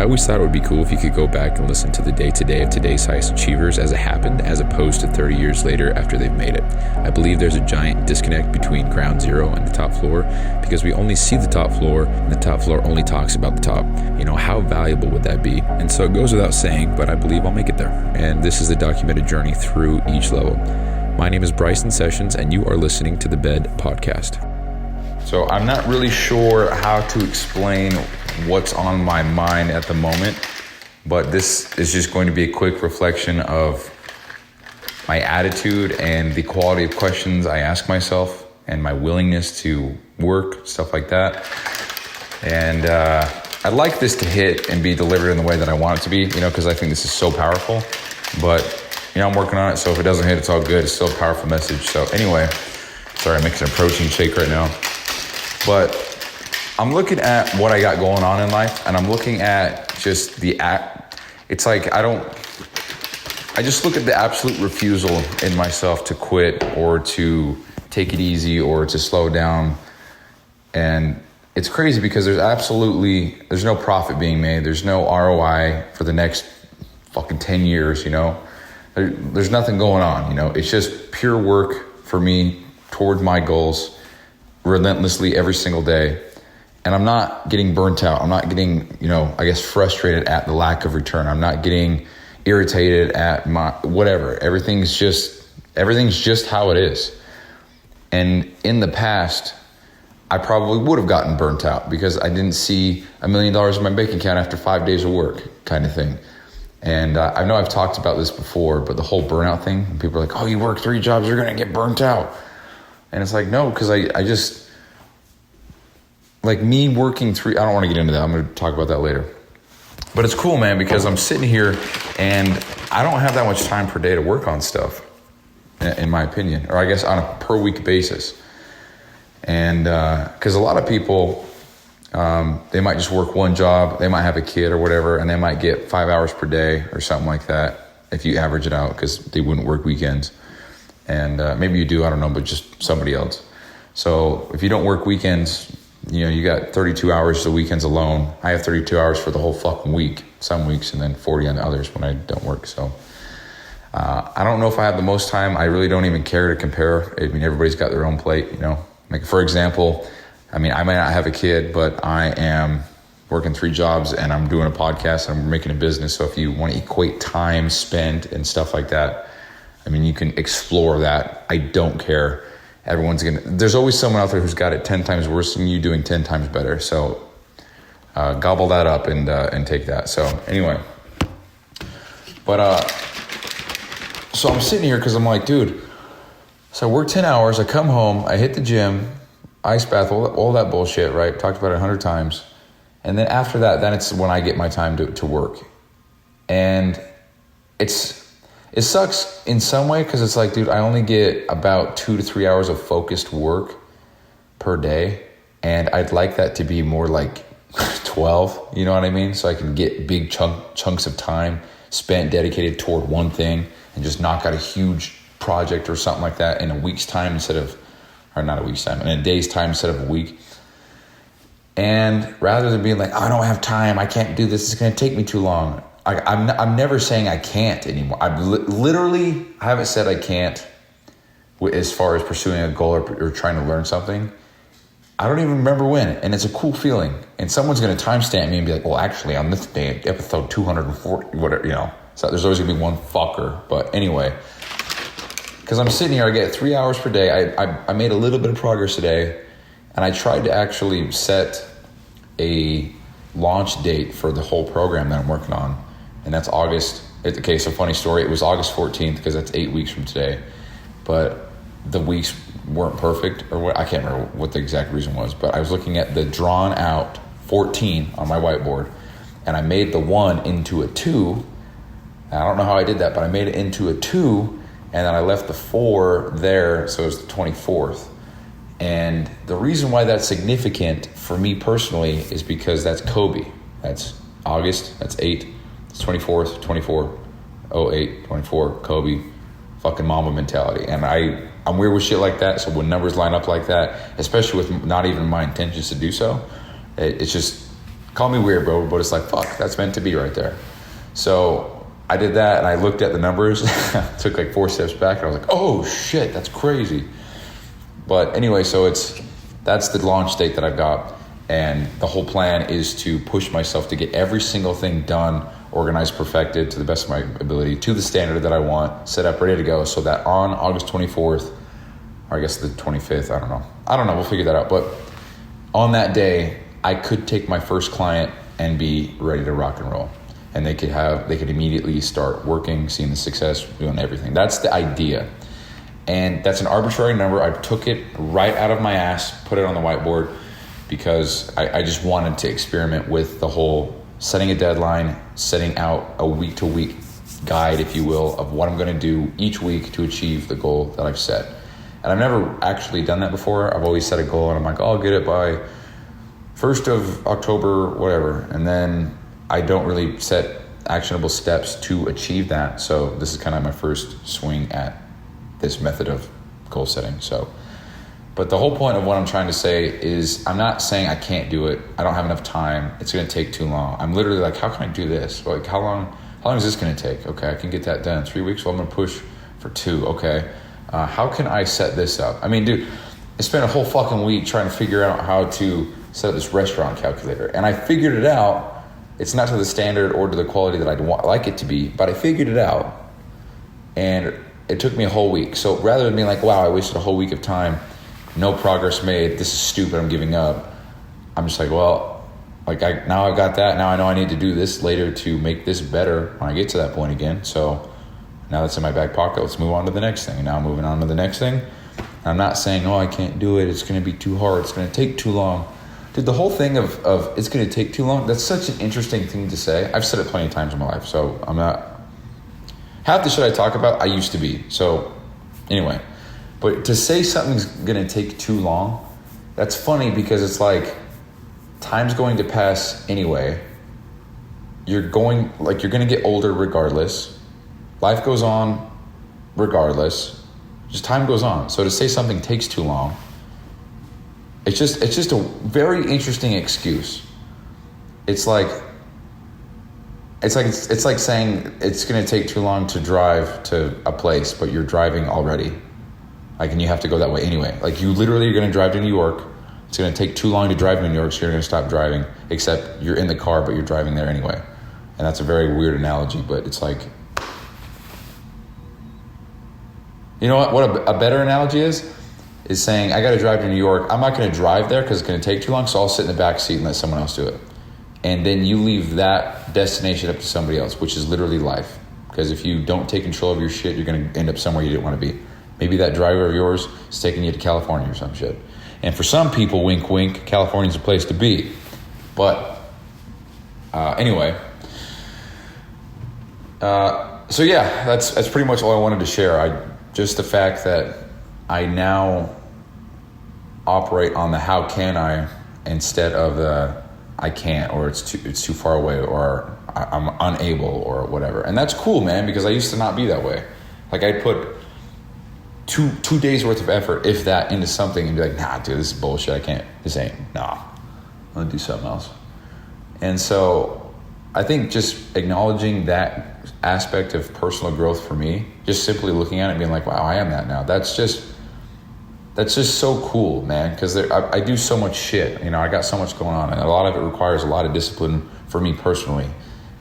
I always thought it would be cool if you could go back and listen to the day-to-day of today's highest achievers as it happened, as opposed to 30 years later after they've made it. I believe there's a giant disconnect between ground zero and the top floor because we only see the top floor and the top floor only talks about the top. You know, how valuable would that be? And so it goes without saying, but I believe I'll make it there. And this is the documented journey through each level. My name is Bryson Sessions, and you are listening to the Bed Podcast. So I'm not really sure how to explain what's on my mind at the moment, but this is just going to be a quick reflection of my attitude and the quality of questions I ask myself and my willingness to work, stuff like that. And I'd like this to hit and be delivered in the way that I want it to be, because I think this is so powerful. But, I'm working on it, so if it doesn't hit, it's all good. It's still a powerful message. So anyway, sorry, I'm making a protein shake right now. But I'm looking at what I got going on in life, and I'm looking at just the act. It's like I just look at the absolute refusal in myself to quit or to take it easy or to slow down. And it's crazy because there's no profit being made. There's no ROI for the next fucking 10 years, There's nothing going on, It's just pure work for me toward my goals relentlessly every single day. And I'm not getting burnt out. I'm not getting, frustrated at the lack of return. I'm not getting irritated at my whatever. Everything's just how it is. And in the past, I probably would have gotten burnt out because I didn't see $1 million in my bank account after 5 days of work kind of thing. And I know I've talked about this before, but the whole burnout thing, when people are like, oh, you work 3 jobs, you're going to get burnt out. And it's like, no, because I just, like me working I don't want to get into that. I'm going to talk about that later. But it's cool, man, because I'm sitting here and I don't have that much time per day to work on stuff, in my opinion, or I guess on a per week basis. And because a lot of people, they might just work one job, they might have a kid or whatever, and they might get 5 hours per day or something like that if you average it out, because they wouldn't work weekends. And maybe you do, I don't know, but just somebody else. So if you don't work weekends, you got 32 hours the weekends alone. I have 32 hours for the whole fucking week, some weeks, and then 40 on the others when I don't work. So I don't know if I have the most time. I really don't even care to compare. I mean, everybody's got their own plate, Like, for example, I might not have a kid, but I am working 3 jobs and I'm doing a podcast and I'm making a business. So if you want to equate time spent and stuff like that, you can explore that. I don't care. There's always someone out there who's got it 10 times worse than you doing 10 times better. So gobble that up and take that. So anyway, but so I'm sitting here because I'm like, dude, so I work 10 hours, I come home, I hit the gym, ice bath, all that bullshit, right? Talked about it 100 times. And then after that, then it's when I get my time to work. And it sucks in some way because it's like, dude, I only get about 2 to 3 hours of focused work per day. And I'd like that to be more like 12, you know what I mean? So I can get big chunks of time spent dedicated toward one thing and just knock out a huge project or something like that in a week's time in a day's time instead of a week. And rather than being like, oh, I don't have time, I can't do this, it's going to take me too long. I'm never saying I can't anymore. I haven't said I can't as far as pursuing a goal or trying to learn something. I don't even remember when, and it's a cool feeling. And someone's going to timestamp me and be like, well, actually, on this day, episode 240, whatever, So there's always going to be one fucker. But anyway, because I'm sitting here, I get 3 hours per day. I made a little bit of progress today, and I tried to actually set a launch date for the whole program that I'm working on. And that's August. Okay, so funny story. It was August 14th because that's 8 weeks from today. But the weeks weren't perfect, or what, I can't remember what the exact reason was. But I was looking at the drawn out 14 on my whiteboard, and I made the 1 into a 2. I don't know how I did that, but I made it into a 2, and then I left the 4 there, so it was the 24th. And the reason why that's significant for me personally is because that's Kobe. That's August, that's 8. It's 24th, 24, 08, 24, Kobe, fucking Mamba mentality. And I'm weird with shit like that, so when numbers line up like that, especially with not even my intentions to do so, it's just, Call me weird, bro, but it's like, fuck, that's meant to be right there. So I did that, and I looked at the numbers, took like 4 steps back, and I was like, oh shit, that's crazy. But anyway, so that's the launch date that I've got, and the whole plan is to push myself to get every single thing done, organized, perfected to the best of my ability, to the standard that I want, set up, ready to go, so that on August 24th, or I guess the 25th, I don't know, we'll figure that out. But on that day, I could take my first client and be ready to rock and roll. And they could immediately start working, seeing the success, doing everything. That's the idea. And that's an arbitrary number. I took it right out of my ass, put it on the whiteboard, because I just wanted to experiment with the whole setting a deadline, setting out a week-to-week guide, if you will, of what I'm going to do each week to achieve the goal that I've set. And I've never actually done that before. I've always set a goal and I'm like, oh, I'll get it by 1st of October, whatever. And then I don't really set actionable steps to achieve that. So this is kind of my first swing at this method of goal setting. But the whole point of what I'm trying to say is I'm not saying I can't do it. I don't have enough time. It's going to take too long. I'm literally like, how can I do this? Like, how long is this going to take? Okay, I can get that done in 3 weeks. Well, I'm going to push for 2. Okay. How can I set this up? I mean, dude, I spent a whole fucking week trying to figure out how to set up this restaurant calculator. And I figured it out. It's not to the standard or to the quality that I'd like it to be, but I figured it out. And it took me a whole week. So rather than being like, wow, I wasted a whole week of time, no progress made, this is stupid, I'm giving up, I'm just like, well, now I've got that. Now I know I need to do this later to make this better when I get to that point again. So now that's in my back pocket. Let's move on to the next thing. And now I'm moving on to the next thing. I'm not saying, oh, I can't do it. It's going to be too hard. It's going to take too long. Dude, the whole thing of it's going to take too long, that's such an interesting thing to say. I've said it plenty of times in my life. So I'm not... Half the shit I talk about, I used to be. So anyway. But to say something's going to take too long, that's funny because it's like time's going to pass anyway. You're going to get older regardless. Life goes on regardless. Just time goes on. So to say something takes too long, it's just a very interesting excuse. It's like saying it's going to take too long to drive to a place, but you're driving already. And you have to go that way anyway. You literally are going to drive to New York. It's going to take too long to drive to New York, so you're going to stop driving, except you're in the car, but you're driving there anyway. And that's a very weird analogy, but it's like... You know what a better analogy is saying, I got to drive to New York. I'm not going to drive there because it's going to take too long, so I'll sit in the back seat and let someone else do it. And then you leave that destination up to somebody else, which is literally life. Because if you don't take control of your shit, you're going to end up somewhere you didn't want to be. Maybe that driver of yours is taking you to California or some shit. And for some people, wink, wink, California's a place to be. But anyway. So yeah, that's pretty much all I wanted to share. Just the fact that I now operate on the how can I instead of the I can't, or it's too far away, or I'm unable, or whatever. And that's cool, man, because I used to not be that way. I'd put two days worth of effort, if that, into something and be like, nah, dude, this is bullshit. I can't. This ain't. Nah, I'm gonna do something else. And so I think just acknowledging that aspect of personal growth for me, just simply looking at it and being like, wow, I am that now. That's just so cool, man, because I do so much shit. I got so much going on, and a lot of it requires a lot of discipline for me personally,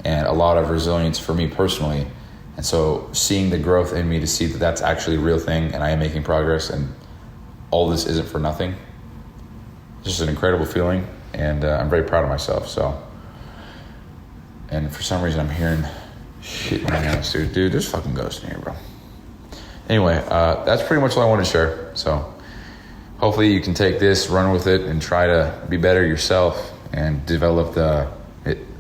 and a lot of resilience for me personally. And so seeing the growth in me, to see that that's actually a real thing and I am making progress and all this isn't for nothing, just an incredible feeling. And I'm very proud of myself. So, and for some reason I'm hearing shit in my house, dude. There's fucking ghosts in here, bro. Anyway, that's pretty much all I want to share. So hopefully you can take this, run with it, and try to be better yourself and develop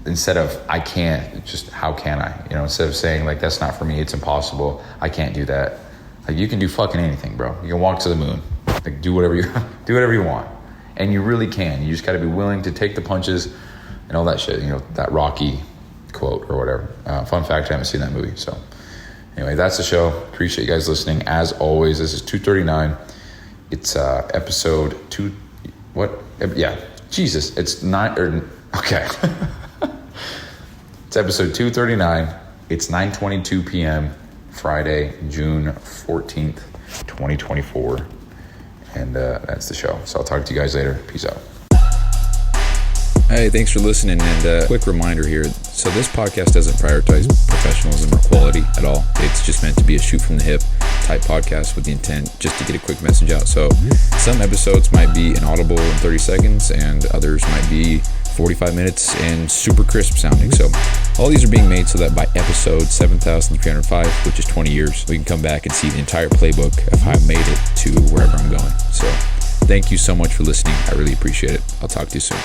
instead of I can't, it's just how can I? Instead of saying that's not for me, it's impossible, I can't do that. You can do fucking anything, bro. You can walk to the moon. Do whatever you want. And you really can. You just got to be willing to take the punches and all that shit. That Rocky quote or whatever. Fun fact, I haven't seen that movie. So anyway, that's the show. Appreciate you guys listening. As always, this is 239. It's episode 2. What? Yeah. Jesus. It's Okay. It's episode 239. It's 9:22 p.m. Friday, June 14th, 2024. And that's the show. So I'll talk to you guys later. Peace out. Hey, thanks for listening. And quick reminder here. So this podcast doesn't prioritize professionalism or quality at all. It's just meant to be a shoot from the hip type podcast with the intent just to get a quick message out. So some episodes might be inaudible in 30 seconds and others might be 45 minutes and super crisp sounding. So all these are being made so that by episode 7,305, which is 20 years, we can come back and see the entire playbook of how I made it to wherever I'm going. So thank you so much for listening. I really appreciate it. I'll talk to you soon.